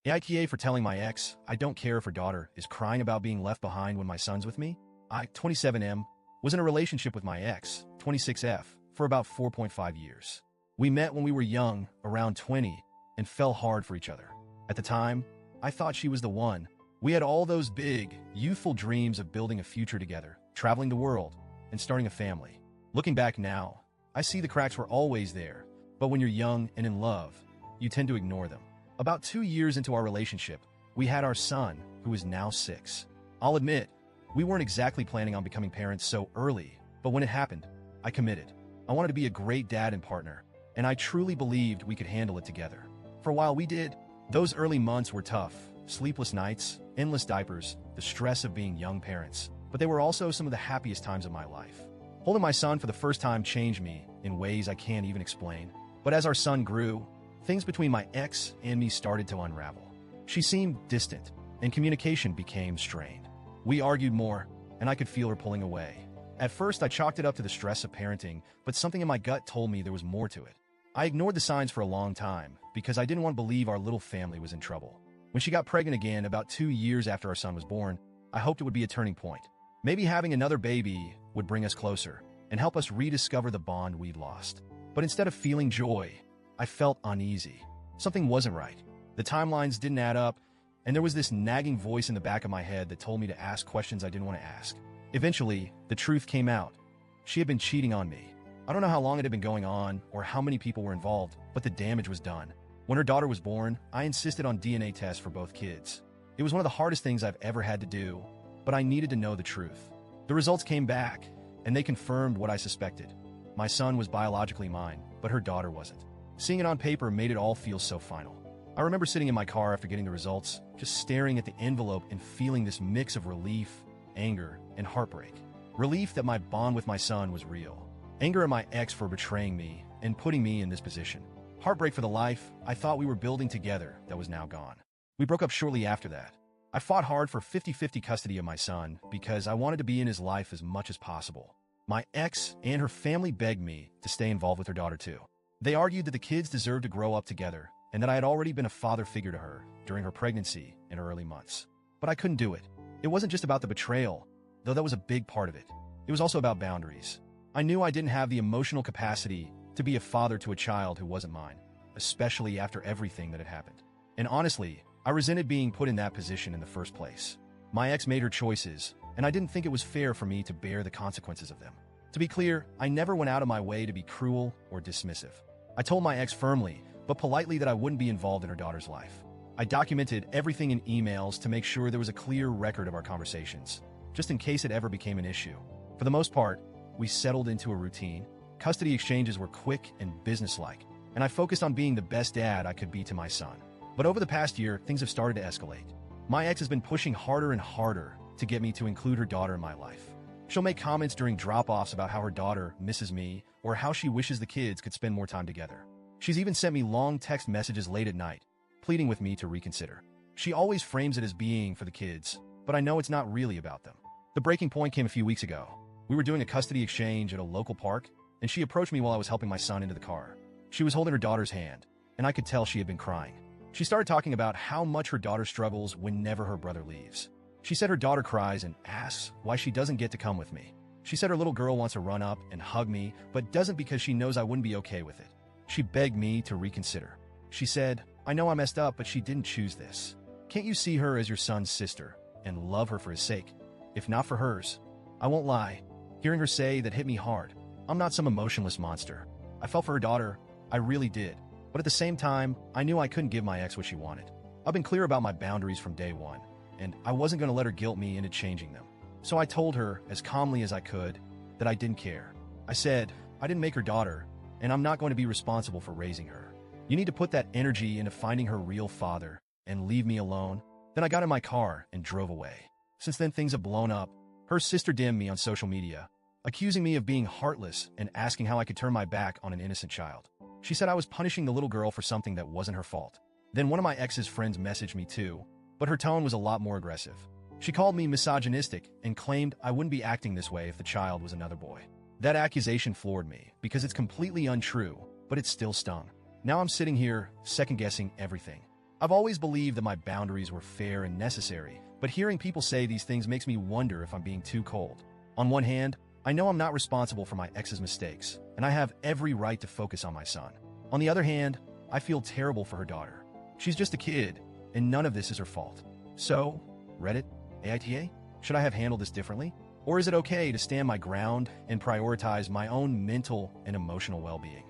AITA for telling my ex I don't care if her daughter is crying about being left behind when my son's with me. I, 27M, was in a relationship with my ex, 26F, for about 4.5 years. We met when we were young, around 20, and fell hard for each other. At the time, I thought she was the one. We had all those big, youthful dreams of building a future together, traveling the world, and starting a family. Looking back now, I see the cracks were always there, but when you're young and in love, you tend to ignore them. About 2 years into our relationship, we had our son, who is now 6. I'll admit, we weren't exactly planning on becoming parents so early, but when it happened, I committed. I wanted to be a great dad and partner, and I truly believed we could handle it together. For a while we did. Those early months were tough. Sleepless nights, endless diapers, the stress of being young parents. But they were also some of the happiest times of my life. Holding my son for the first time changed me in ways I can't even explain. But as our son grew, things between my ex and me started to unravel. She seemed distant, and communication became strained. We argued more, and I could feel her pulling away. At first, I chalked it up to the stress of parenting, but something in my gut told me there was more to it. I ignored the signs for a long time because I didn't want to believe our little family was in trouble. When she got pregnant again about 2 years after our son was born, I hoped it would be a turning point. Maybe having another baby would bring us closer and help us rediscover the bond we'd lost. But instead of feeling joy, I felt uneasy. Something wasn't right. The timelines didn't add up, and there was this nagging voice in the back of my head that told me to ask questions I didn't want to ask. Eventually, the truth came out. She had been cheating on me. I don't know how long it had been going on or how many people were involved, but the damage was done. When her daughter was born, I insisted on DNA tests for both kids. It was one of the hardest things I've ever had to do, but I needed to know the truth. The results came back, and they confirmed what I suspected. My son was biologically mine, but her daughter wasn't. Seeing it on paper made it all feel so final. I remember sitting in my car after getting the results, just staring at the envelope and feeling this mix of relief, anger, and heartbreak. Relief that my bond with my son was real. Anger at my ex for betraying me and putting me in this position. Heartbreak for the life I thought we were building together that was now gone. We broke up shortly after that. I fought hard for 50-50 custody of my son because I wanted to be in his life as much as possible. My ex and her family begged me to stay involved with her daughter too. They argued that the kids deserved to grow up together and that I had already been a father figure to her during her pregnancy and her early months. But I couldn't do it. It wasn't just about the betrayal, though that was a big part of it. It was also about boundaries. I knew I didn't have the emotional capacity to be a father to a child who wasn't mine, especially after everything that had happened. And honestly, I resented being put in that position in the first place. My ex made her choices, and I didn't think it was fair for me to bear the consequences of them. To be clear, I never went out of my way to be cruel or dismissive. I told my ex firmly, but politely, that I wouldn't be involved in her daughter's life. I documented everything in emails to make sure there was a clear record of our conversations, just in case it ever became an issue. For the most part, we settled into a routine. Custody exchanges were quick and businesslike, and I focused on being the best dad I could be to my son. But over the past year, things have started to escalate. My ex has been pushing harder and harder to get me to include her daughter in my life. She'll make comments during drop-offs about how her daughter misses me or how she wishes the kids could spend more time together. She's even sent me long text messages late at night, pleading with me to reconsider. She always frames it as being for the kids, but I know it's not really about them. The breaking point came a few weeks ago. We were doing a custody exchange at a local park, and she approached me while I was helping my son into the car. She was holding her daughter's hand, and I could tell she had been crying. She started talking about how much her daughter struggles whenever her brother leaves. She said her daughter cries and asks why she doesn't get to come with me. She said her little girl wants to run up and hug me, but doesn't because she knows I wouldn't be okay with it. She begged me to reconsider. She said, "I know I messed up, but she didn't choose this. Can't you see her as your son's sister and love her for his sake? If not for hers." I won't lie. Hearing her say that hit me hard. I'm not some emotionless monster. I felt for her daughter. I really did. But at the same time, I knew I couldn't give my ex what she wanted. I've been clear about my boundaries from day one, and I wasn't going to let her guilt me into changing them. So I told her, as calmly as I could, that I didn't care. I said, I didn't make her daughter, and I'm not going to be responsible for raising her. You need to put that energy into finding her real father and leave me alone. Then I got in my car and drove away. Since then, things have blown up. Her sister DM'd me on social media, accusing me of being heartless and asking how I could turn my back on an innocent child. She said I was punishing the little girl for something that wasn't her fault. Then one of my ex's friends messaged me too, but her tone was a lot more aggressive. She called me misogynistic and claimed I wouldn't be acting this way if the child was another boy. That accusation floored me because it's completely untrue, but it still stung. Now I'm sitting here second-guessing everything. I've always believed that my boundaries were fair and necessary, but hearing people say these things makes me wonder if I'm being too cold. On one hand, I know I'm not responsible for my ex's mistakes, and I have every right to focus on my son. On the other hand, I feel terrible for her daughter. She's just a kid, and none of this is her fault. So, Reddit, AITA, should I have handled this differently? Or is it okay to stand my ground and prioritize my own mental and emotional well-being?